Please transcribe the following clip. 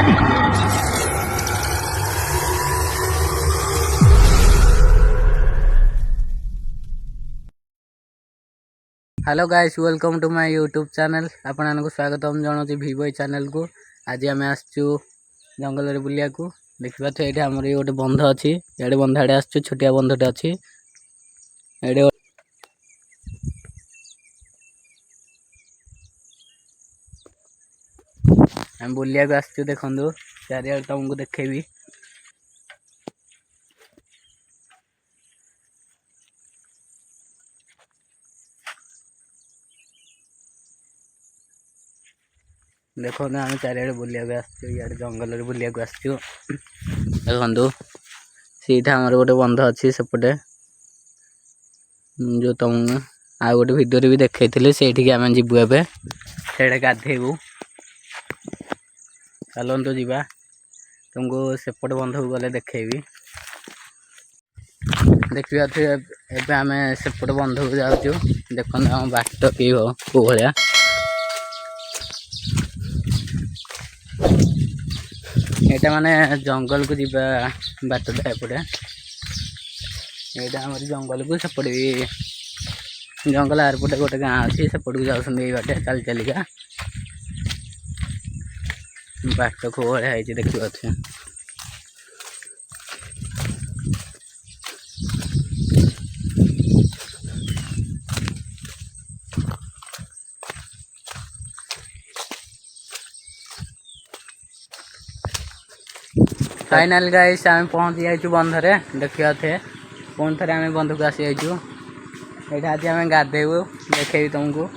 Hello guys, welcome to my YouTube channel. आपको स्वागत जनाऊँ भिवो channel को। आज आम आसचु जंगल बुलिया को। देखा तो ये आम गोटे बंध अच्छी, ये बंध आड़े आसचु, छोटिया बंधटे अच्छी। आम बुलिया को आसचु, देखु चारियाड़ तुमको देखेबी। देखो आम चारियाड़े बुलिया को आसचु, इे जंगल बुलिया को आसचु। देखु सीटा आमर गोटे बंध अच्छी सेपटे, जो तुम आ गोटे भिडियो भी देखी से आम जीवु ए से गाधेबू। चलतु जीवा, तुमको सेपटे बंध को गले देखेबी। देखिए एवं आम सेपटे बंध को जाऊँ। देखो आम बाट कि भाया यहाँ माने जंगल को जीवा बाटटा एपटे। यहाँ आम जंगल को सेपटे भी जंगल आरपटे गोटे गाँ अच्छी, सेपट को जाऊँ बाटे चल चलिका बाट को भाया देखिए। फाइनल गाइस आम पहुँच जाइए बंधरे। देखिए थे पुणी थे आम बंध को आसी जाइए। ये आज आम गाधेबू, देखेबी तुमको।